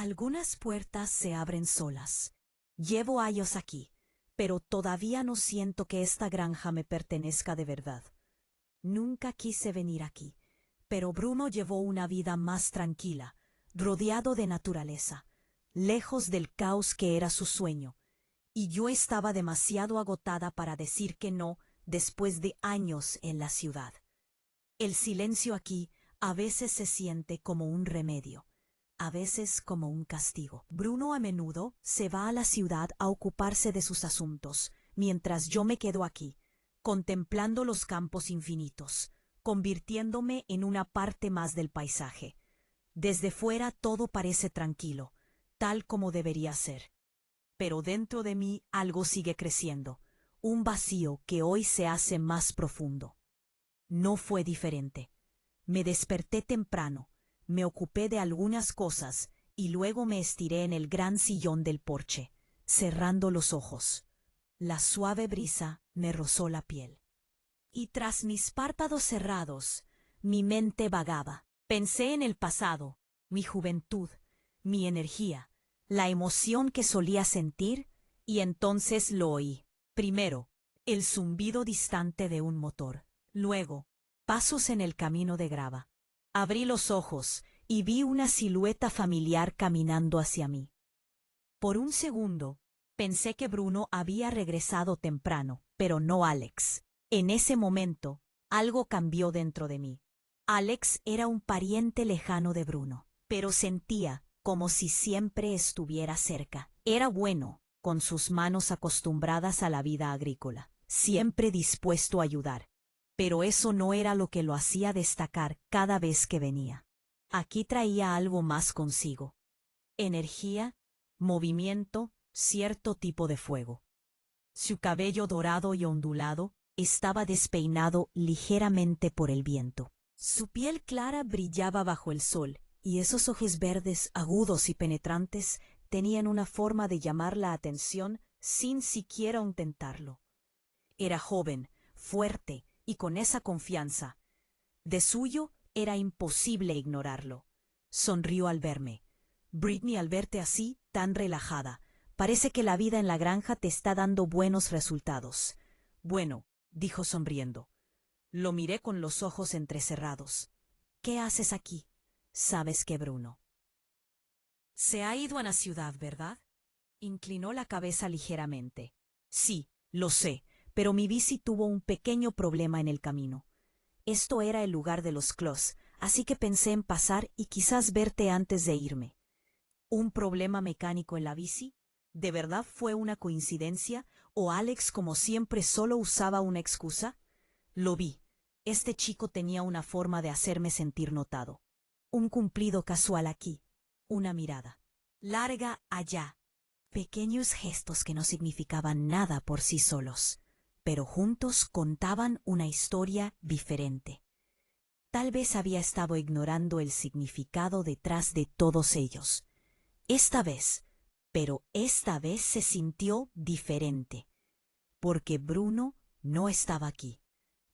Algunas puertas se abren solas. Llevo años aquí, pero todavía no siento que esta granja me pertenezca de verdad. Nunca quise venir aquí, pero Bruno llevó una vida más tranquila, rodeado de naturaleza, lejos del caos que era su sueño, y yo estaba demasiado agotada para decir que no después de años en la ciudad. El silencio aquí a veces se siente como un remedio, a veces como un castigo. Bruno a menudo se va a la ciudad a ocuparse de sus asuntos, mientras yo me quedo aquí, contemplando los campos infinitos, convirtiéndome en una parte más del paisaje. Desde fuera todo parece tranquilo, tal como debería ser. Pero dentro de mí algo sigue creciendo, un vacío que hoy se hace más profundo. No fue diferente. Me desperté temprano, me ocupé de algunas cosas y luego me estiré en el gran sillón del porche, cerrando los ojos. La suave brisa me rozó la piel. Y tras mis párpados cerrados, mi mente vagaba. Pensé en el pasado, mi juventud, mi energía, la emoción que solía sentir, y entonces lo oí. Primero, el zumbido distante de un motor. Luego, pasos en el camino de grava. Abrí los ojos y vi una silueta familiar caminando hacia mí. Por un segundo, pensé que Bruno había regresado temprano, pero no Alex. En ese momento, algo cambió dentro de mí. Alex era un pariente lejano de Bruno, pero sentía como si siempre estuviera cerca. Era bueno, con sus manos acostumbradas a la vida agrícola, siempre dispuesto a ayudar. Pero eso no era lo que lo hacía destacar cada vez que venía. Aquí traía algo más consigo. Energía, movimiento, cierto tipo de fuego. Su cabello dorado y ondulado estaba despeinado ligeramente por el viento. Su piel clara brillaba bajo el sol, y esos ojos verdes agudos y penetrantes tenían una forma de llamar la atención sin siquiera intentarlo. Era joven, fuerte y con esa confianza. De suyo era imposible ignorarlo. Sonrió al verme. Britney, al verte así, tan relajada, parece que la vida en la granja te está dando buenos resultados. Bueno, dijo sonriendo. Lo miré con los ojos entrecerrados. ¿Qué haces aquí? Sabes que Bruno se ha ido a la ciudad, ¿verdad? Inclinó la cabeza ligeramente. Sí, lo sé, pero mi bici tuvo un pequeño problema en el camino. Esto era el lugar de los Claus, así que pensé en pasar y quizás verte antes de irme. ¿Un problema mecánico en la bici? ¿De verdad fue una coincidencia? ¿O Alex, como siempre, solo usaba una excusa? Lo vi. Este chico tenía una forma de hacerme sentir notado. Un cumplido casual aquí, una mirada larga allá. Pequeños gestos que no significaban nada por sí solos, pero juntos contaban una historia diferente. Tal vez había estado ignorando el significado detrás de todos ellos. Pero esta vez se sintió diferente, porque Bruno no estaba aquí,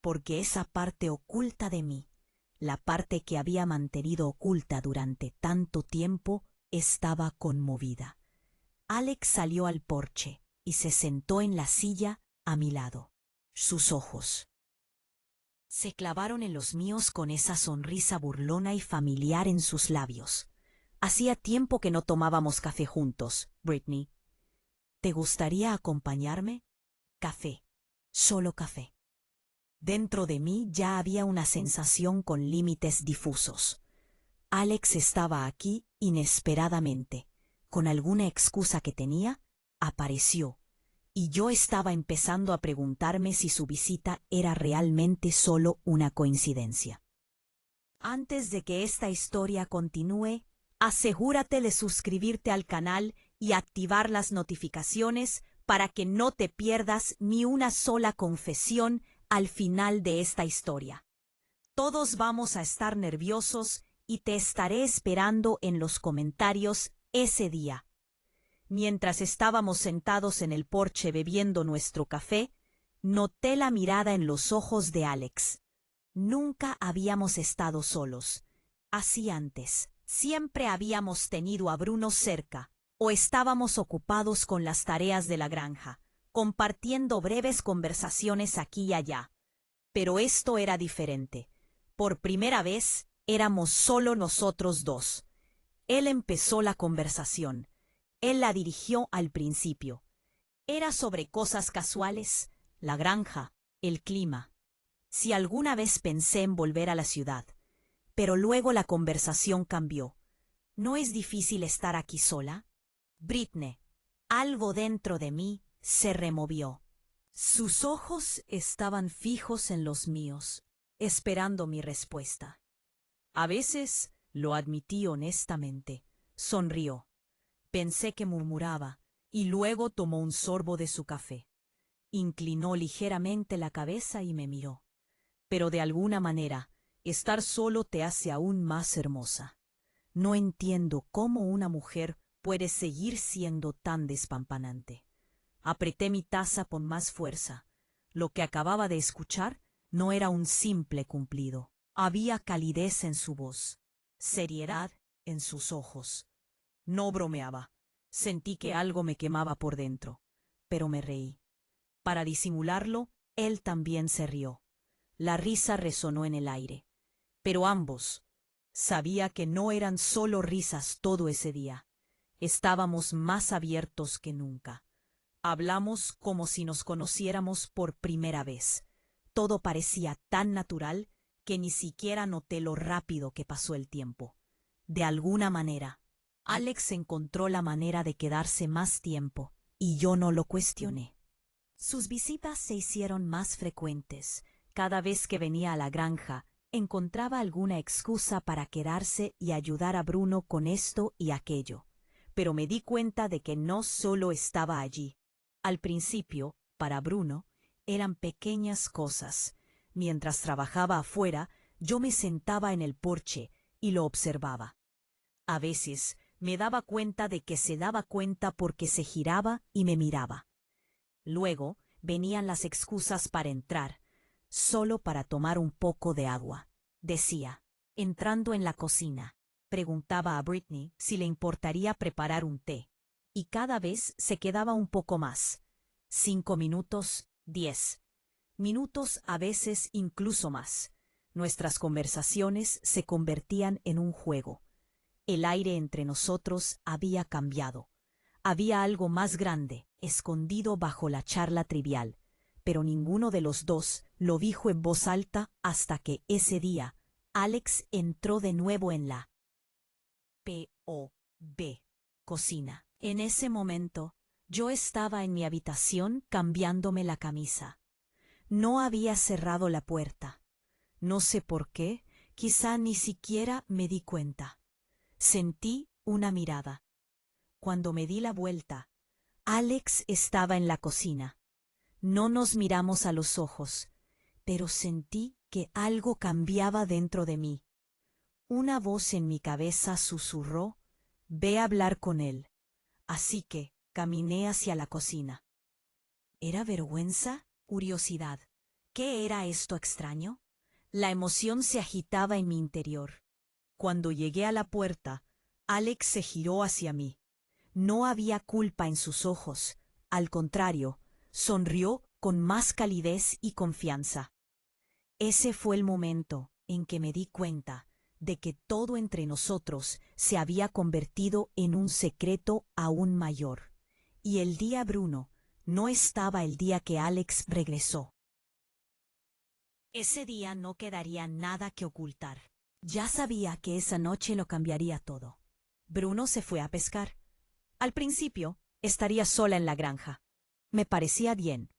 porque esa parte oculta de mí, la parte que había mantenido oculta durante tanto tiempo, estaba conmovida. Alex salió al porche y se sentó en la silla a mi lado. Sus ojos se clavaron en los míos con esa sonrisa burlona y familiar en sus labios. Hacía tiempo que no tomábamos café juntos, Britney. ¿Te gustaría acompañarme? Café. Solo café. Dentro de mí ya había una sensación con límites difusos. Alex estaba aquí inesperadamente. Con alguna excusa que tenía, apareció, y yo estaba empezando a preguntarme si su visita era realmente solo una coincidencia. Antes de que esta historia continúe, asegúrate de suscribirte al canal y activar las notificaciones para que no te pierdas ni una sola confesión al final de esta historia. Todos vamos a estar nerviosos y te estaré esperando en los comentarios ese día. Mientras estábamos sentados en el porche bebiendo nuestro café, noté la mirada en los ojos de Alex. Nunca habíamos estado solos, así antes, Siempre habíamos tenido a Bruno cerca, o estábamos ocupados con las tareas de la granja, compartiendo breves conversaciones aquí y allá. Pero esto era diferente. Por primera vez, éramos solo nosotros dos. Él empezó la conversación. Él la dirigió al principio. Era sobre cosas casuales, la granja, el clima. Si alguna vez pensé en volver a la ciudad. Pero luego la conversación cambió. ¿No es difícil estar aquí sola? Britney, algo dentro de mí se removió. Sus ojos estaban fijos en los míos, esperando mi respuesta. A veces, lo admití honestamente, sonrió. Pensé que murmuraba, y luego tomó un sorbo de su café. Inclinó ligeramente la cabeza y me miró. Pero de alguna manera, estar solo te hace aún más hermosa. No entiendo cómo una mujer puede seguir siendo tan despampanante. Apreté mi taza con más fuerza. Lo que acababa de escuchar no era un simple cumplido. Había calidez en su voz, seriedad en sus ojos. No bromeaba. Sentí que algo me quemaba por dentro, pero me reí. Para disimularlo, él también se rió. La risa resonó en el aire. Pero ambos, sabía que no eran solo risas todo ese día. Estábamos más abiertos que nunca. Hablamos como si nos conociéramos por primera vez. Todo parecía tan natural que ni siquiera noté lo rápido que pasó el tiempo. De alguna manera, Alex encontró la manera de quedarse más tiempo, y yo no lo cuestioné. Sus visitas se hicieron más frecuentes. Cada vez que venía a la granja, encontraba alguna excusa para quedarse y ayudar a Bruno con esto y aquello. Pero me di cuenta de que no solo estaba allí. Al principio, para Bruno, eran pequeñas cosas. Mientras trabajaba afuera, yo me sentaba en el porche y lo observaba. A veces me daba cuenta de que se daba cuenta porque se giraba y me miraba. Luego venían las excusas para entrar, solo para tomar un poco de agua. Decía, entrando en la cocina, preguntaba a Britney si le importaría preparar un té. Y cada vez se quedaba un poco más. 5 minutos, 10 minutos, a veces incluso más. Nuestras conversaciones se convertían en un juego. El aire entre nosotros había cambiado. Había algo más grande, escondido bajo la charla trivial, pero ninguno de los dos lo dijo en voz alta hasta que ese día Alex entró de nuevo en la P.O.B. cocina. En ese momento, yo estaba en mi habitación cambiándome la camisa. No había cerrado la puerta. No sé por qué, quizá ni siquiera me di cuenta. Sentí una mirada. Cuando me di la vuelta, Alex estaba en la cocina. No nos miramos a los ojos, pero sentí que algo cambiaba dentro de mí. Una voz en mi cabeza susurró, «Ve a hablar con él». Así que caminé hacia la cocina. ¿Era vergüenza? ¿Curiosidad? ¿Qué era esto extraño? La emoción se agitaba en mi interior. Cuando llegué a la puerta, Alex se giró hacia mí. No había culpa en sus ojos. Al contrario, sonrió con más calidez y confianza. Ese fue el momento en que me di cuenta de que todo entre nosotros se había convertido en un secreto aún mayor. Y el día Bruno no estaba el día que Alex regresó. Ese día no quedaría nada que ocultar. Ya sabía que esa noche lo cambiaría todo. Bruno se fue a pescar. Al principio, estaría sola en la granja. Me parecía bien.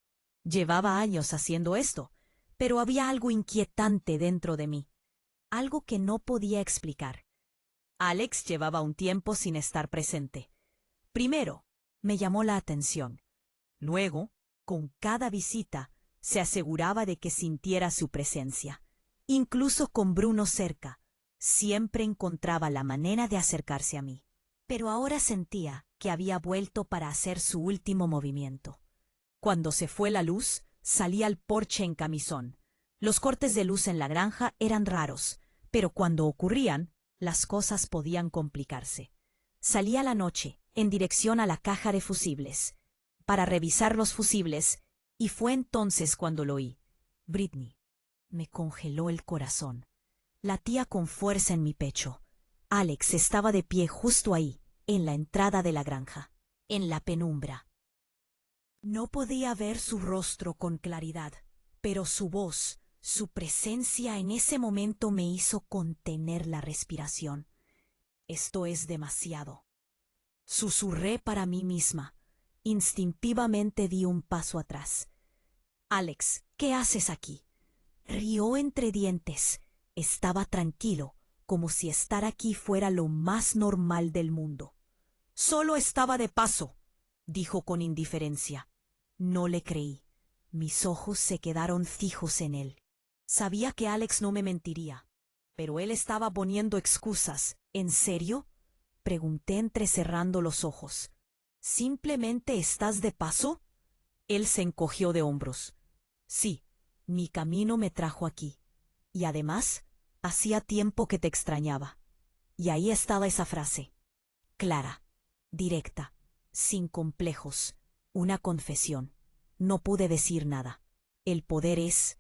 Llevaba años haciendo esto, pero había algo inquietante dentro de mí. Algo que no podía explicar. Alex llevaba un tiempo sin estar presente. Primero, me llamó la atención. Luego, con cada visita, se aseguraba de que sintiera su presencia. Incluso con Bruno cerca, siempre encontraba la manera de acercarse a mí. Pero ahora sentía que había vuelto para hacer su último movimiento. Cuando se fue la luz, salí al porche en camisón. Los cortes de luz en la granja eran raros, pero cuando ocurrían, las cosas podían complicarse. Salí a la noche, en dirección a la caja de fusibles, para revisar los fusibles, y fue entonces cuando lo oí. Britney. Me congeló el corazón. Latía con fuerza en mi pecho. Alex estaba de pie justo ahí, en la entrada de la granja, en la penumbra. No podía ver su rostro con claridad, pero su voz, su presencia en ese momento me hizo contener la respiración. Esto es demasiado. Susurré para mí misma. Instintivamente di un paso atrás. Alex, ¿qué haces aquí? Rió entre dientes. Estaba tranquilo, como si estar aquí fuera lo más normal del mundo. Solo estaba de paso, dijo con indiferencia. No le creí. Mis ojos se quedaron fijos en él. Sabía que Alex no me mentiría, pero él estaba poniendo excusas. ¿En serio? Pregunté entrecerrando los ojos. ¿Simplemente estás de paso? Él se encogió de hombros. Sí, mi camino me trajo aquí. Y además, hacía tiempo que te extrañaba. Y ahí estaba esa frase. Clara, directa, sin complejos, una confesión. No pude decir nada. El poder es...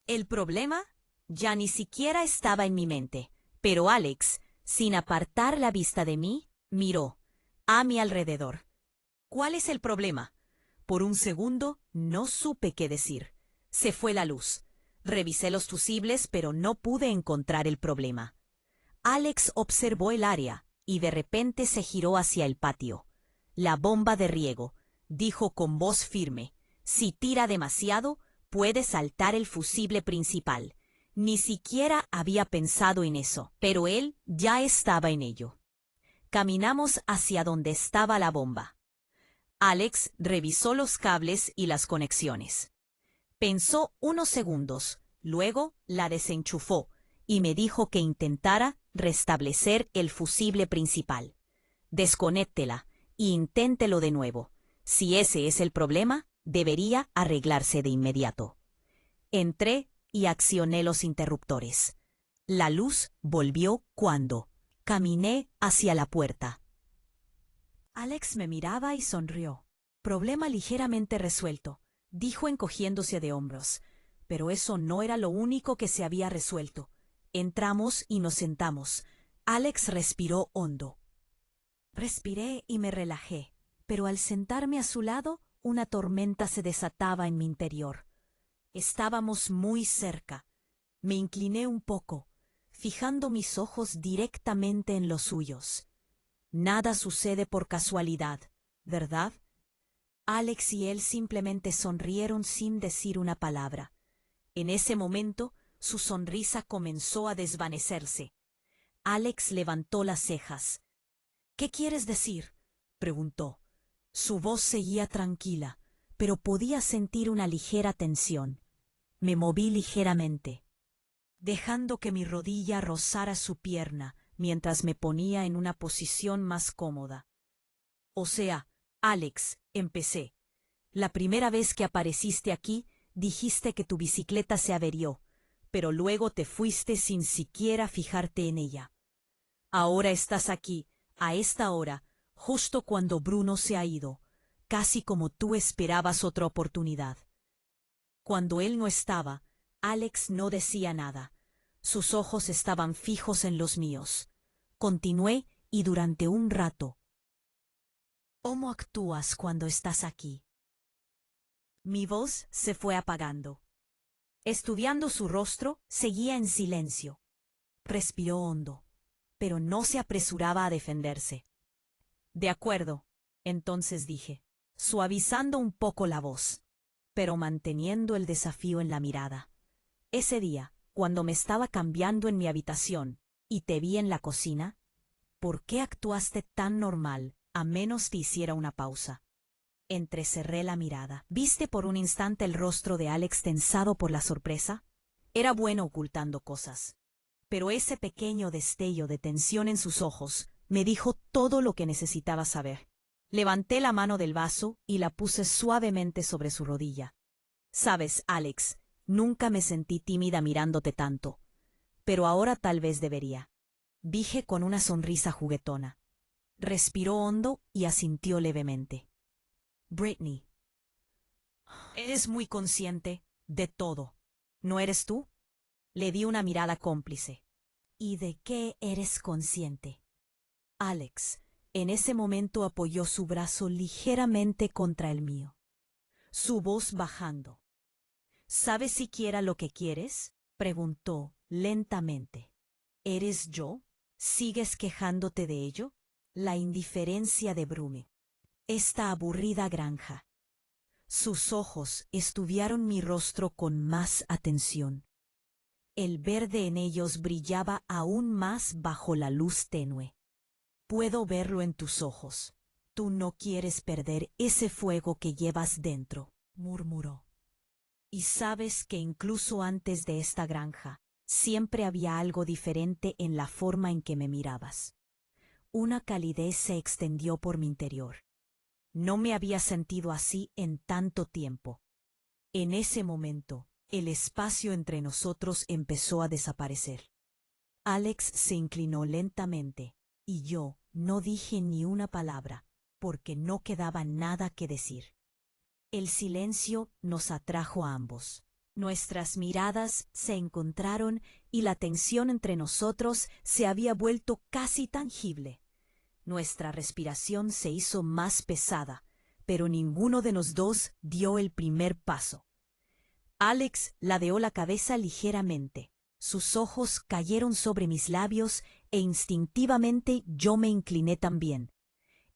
El problema ya ni siquiera estaba en mi mente, pero Alex, sin apartar la vista de mí, miró a mi alrededor. ¿Cuál es el problema? Por un segundo no supe qué decir. Se fue la luz. Revisé los fusibles, pero no pude encontrar el problema. Alex observó el área y de repente se giró hacia el patio. La bomba de riego, dijo con voz firme. Si tira demasiado, puede saltar el fusible principal. Ni siquiera había pensado en eso, pero él ya estaba en ello. Caminamos hacia donde estaba la bomba. Alex revisó los cables y las conexiones. Pensó unos segundos, luego la desenchufó y me dijo que intentara restablecer el fusible principal. Desconéctela e inténtelo de nuevo. Si ese es el problema, debería arreglarse de inmediato. Entré y accioné los interruptores. La luz volvió cuando caminé hacia la puerta. Alex me miraba y sonrió. Problema ligeramente resuelto, dijo encogiéndose de hombros. Pero eso no era lo único que se había resuelto. Entramos y nos sentamos. Alex respiró hondo. Respiré y me relajé, pero al sentarme a su lado, una tormenta se desataba en mi interior. Estábamos muy cerca. Me incliné un poco, fijando mis ojos directamente en los suyos. Nada sucede por casualidad, ¿verdad? Alex y él simplemente sonrieron sin decir una palabra. En ese momento, su sonrisa comenzó a desvanecerse. Alex levantó las cejas. ¿Qué quieres decir?, preguntó. Su voz seguía tranquila, pero podía sentir una ligera tensión. Me moví ligeramente, dejando que mi rodilla rozara su pierna mientras me ponía en una posición más cómoda. O sea, Alex, empecé. La primera vez que apareciste aquí, dijiste que tu bicicleta se averió, pero luego te fuiste sin siquiera fijarte en ella. Ahora estás aquí, a esta hora, justo cuando Bruno se ha ido, casi como tú esperabas otra oportunidad. Cuando él no estaba, Alex no decía nada. Sus ojos estaban fijos en los míos. Continué y durante un rato. ¿Cómo actúas cuando estás aquí? Mi voz se fue apagando. Estudiando su rostro, seguía en silencio. Respiró hondo, pero no se apresuraba a defenderse. De acuerdo, entonces dije, suavizando un poco la voz, pero manteniendo el desafío en la mirada. Ese día, cuando me estaba cambiando en mi habitación y te vi en la cocina, ¿por qué actuaste tan normal a menos que hiciera una pausa? Entrecerré la mirada. ¿Viste por un instante el rostro de Alex tensado por la sorpresa? Era bueno ocultando cosas, pero ese pequeño destello de tensión en sus ojos me dijo todo lo que necesitaba saber. Levanté la mano del vaso y la puse suavemente sobre su rodilla. Sabes, Alex, nunca me sentí tímida mirándote tanto, pero ahora tal vez debería. dije con una sonrisa juguetona. Respiró hondo y asintió levemente. Brittany, eres muy consciente de todo, ¿no eres tú? Le di una mirada cómplice. ¿Y de qué eres consciente? Alex, en ese momento apoyó su brazo ligeramente contra el mío, su voz bajando. ¿Sabes siquiera lo que quieres?, preguntó lentamente. ¿Eres yo? ¿Sigues quejándote de ello? La indiferencia de Brume. Esta aburrida granja. Sus ojos estudiaron mi rostro con más atención. El verde en ellos brillaba aún más bajo la luz tenue. Puedo verlo en tus ojos. Tú no quieres perder ese fuego que llevas dentro, murmuró. Y sabes que incluso antes de esta granja, siempre había algo diferente en la forma en que me mirabas. Una calidez se extendió por mi interior. No me había sentido así en tanto tiempo. En ese momento, el espacio entre nosotros empezó a desaparecer. Alex se inclinó lentamente, y yo no dije ni una palabra, porque no quedaba nada que decir. El silencio nos atrajo a ambos. Nuestras miradas se encontraron y la tensión entre nosotros se había vuelto casi tangible. Nuestra respiración se hizo más pesada, pero ninguno de los dos dio el primer paso. Alex ladeó la cabeza ligeramente. Sus ojos cayeron sobre mis labios e instintivamente yo me incliné también.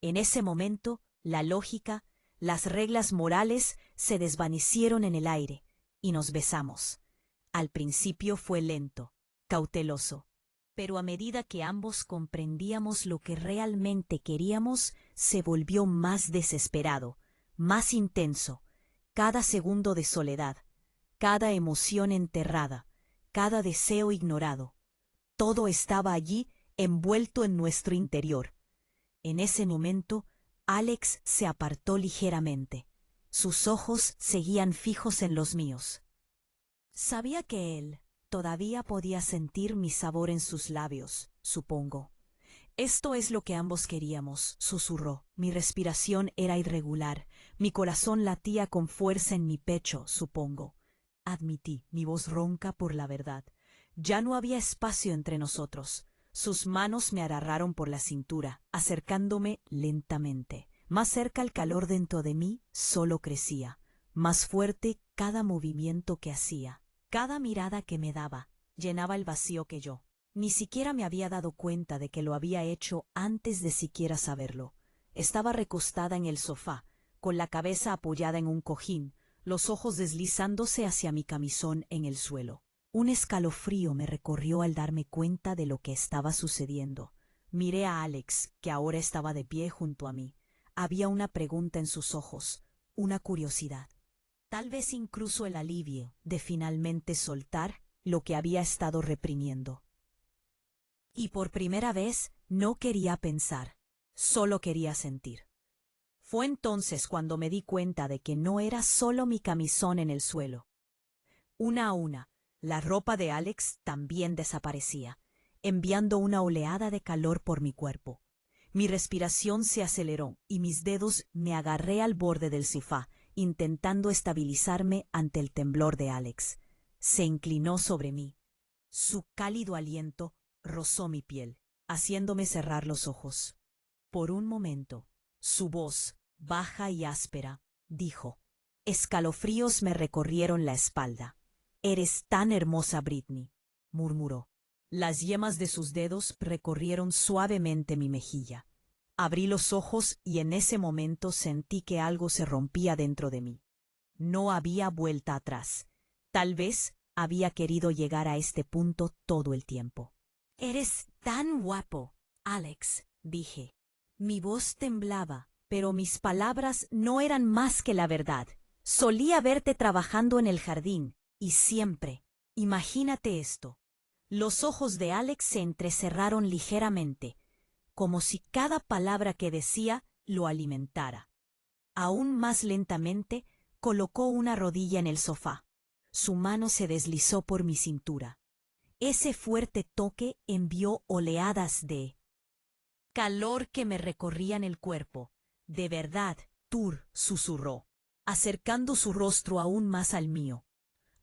En ese momento, la lógica, las reglas morales se desvanecieron en el aire y nos besamos. Al principio fue lento, cauteloso, pero a medida que ambos comprendíamos lo que realmente queríamos, se volvió más desesperado, más intenso. Cada segundo de soledad, cada emoción enterrada, cada deseo ignorado, todo estaba allí envuelto en nuestro interior. En ese momento, Alex se apartó ligeramente. Sus ojos seguían fijos en los míos. Sabía que él todavía podía sentir mi sabor en sus labios, supongo. Esto es lo que ambos queríamos, susurró. Mi respiración era irregular. Mi corazón latía con fuerza en mi pecho, supongo. Admití, mi voz ronca por la verdad. Ya no había espacio entre nosotros. Sus manos me agarraron por la cintura, acercándome lentamente. Más cerca el calor dentro de mí solo crecía. Más fuerte cada movimiento que hacía. Cada mirada que me daba llenaba el vacío que yo. Ni siquiera me había dado cuenta de que lo había hecho antes de siquiera saberlo. Estaba recostada en el sofá, con la cabeza apoyada en un cojín, los ojos deslizándose hacia mi camisón en el suelo. Un escalofrío me recorrió al darme cuenta de lo que estaba sucediendo. Miré a Alex, que ahora estaba de pie junto a mí. Había una pregunta en sus ojos, una curiosidad. Tal vez incluso el alivio de finalmente soltar lo que había estado reprimiendo. Y por primera vez no quería pensar, solo quería sentir. Fue entonces cuando me di cuenta de que no era solo mi camisón en el suelo. Una a una, la ropa de Alex también desaparecía, enviando una oleada de calor por mi cuerpo. Mi respiración se aceleró y mis dedos me agarré al borde del sofá, intentando estabilizarme ante el temblor de Alex. Se inclinó sobre mí. Su cálido aliento rozó mi piel, haciéndome cerrar los ojos. Por un momento, su voz, baja y áspera, dijo. Escalofríos me recorrieron la espalda. «Eres tan hermosa, Brittany», murmuró. Las yemas de sus dedos recorrieron suavemente mi mejilla. Abrí los ojos y en ese momento sentí que algo se rompía dentro de mí. No había vuelta atrás. Tal vez había querido llegar a este punto todo el tiempo. «Eres tan guapo, Alex», dije. Mi voz temblaba, pero mis palabras no eran más que la verdad. Solía verte trabajando en el jardín, y siempre. Imagínate esto. Los ojos de Alex se entrecerraron ligeramente, como si cada palabra que decía lo alimentara. Aún más lentamente, colocó una rodilla en el sofá. Su mano se deslizó por mi cintura. Ese fuerte toque envió oleadas de calor que me recorrían el cuerpo. De verdad, Tur susurró, acercando su rostro aún más al mío.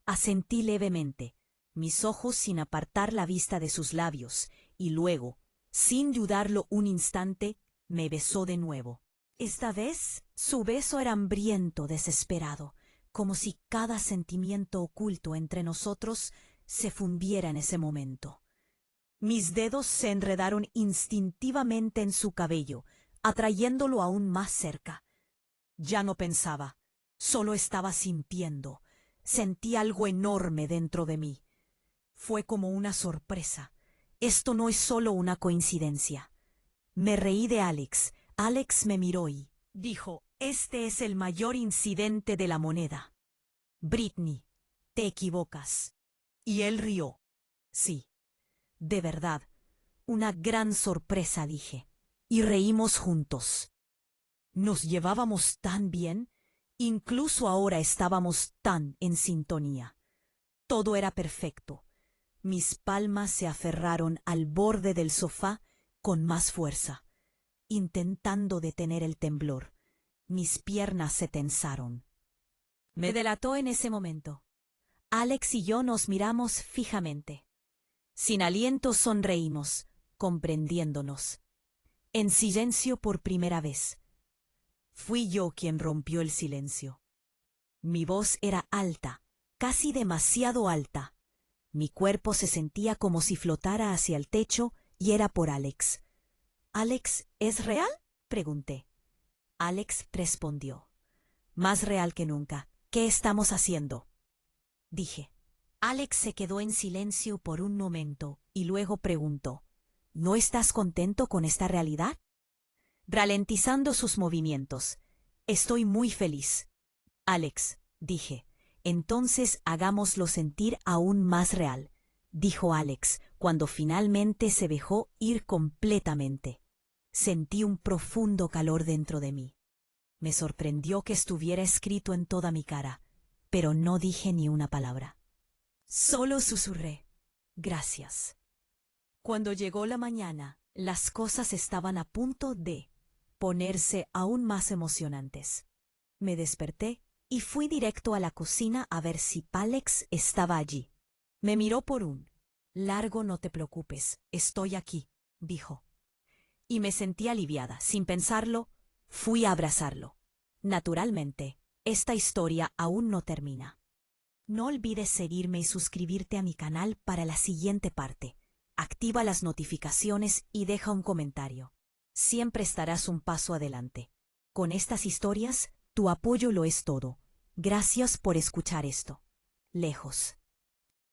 Asentí levemente, mis ojos sin apartar la vista de sus labios, y luego, sin dudarlo un instante, me besó de nuevo. Esta vez, su beso era hambriento, desesperado, como si cada sentimiento oculto entre nosotros se fundiera en ese momento. Mis dedos se enredaron instintivamente en su cabello, atrayéndolo aún más cerca. Ya no pensaba, solo estaba sintiendo. Sentí algo enorme dentro de mí. Fue como una sorpresa. Esto no es solo una coincidencia. Me reí de Alex. Alex me miró y dijo, este es el mayor incidente de la moneda. Britney, te equivocas. Y él rió. Sí, de verdad, una gran sorpresa, dije. Y reímos juntos. Nos llevábamos tan bien. Incluso ahora estábamos tan en sintonía. Todo era perfecto. Mis palmas se aferraron al borde del sofá con más fuerza, intentando detener el temblor. Mis piernas se tensaron. Me delató en ese momento. Alex y yo nos miramos fijamente. Sin aliento sonreímos, comprendiéndonos. En silencio por primera vez. Fui yo quien rompió el silencio. Mi voz era alta, casi demasiado alta. Mi cuerpo se sentía como si flotara hacia el techo y era por Alex. ¿Alex es real?, pregunté. Alex respondió. Más real que nunca. ¿Qué estamos haciendo?, dije. Alex se quedó en silencio por un momento y luego preguntó. ¿No estás contento con esta realidad? Ralentizando sus movimientos. Estoy muy feliz. Alex, dije, entonces hagámoslo sentir aún más real, dijo Alex, cuando finalmente se dejó ir completamente. Sentí un profundo calor dentro de mí. Me sorprendió que estuviera escrito en toda mi cara, pero no dije ni una palabra. Solo susurré, gracias. Cuando llegó la mañana, las cosas estaban a punto de ponerse aún más emocionantes. Me desperté y fui directo a la cocina a ver si Alex estaba allí. Me miró por un largo, no te preocupes, estoy aquí, dijo. Y me sentí aliviada. Sin pensarlo, fui a abrazarlo. Naturalmente, esta historia aún no termina. No olvides seguirme y suscribirte a mi canal para la siguiente parte. Activa las notificaciones y deja un comentario. Siempre estarás un paso adelante. Con estas historias, tu apoyo lo es todo. Gracias por escuchar esto. Lejos.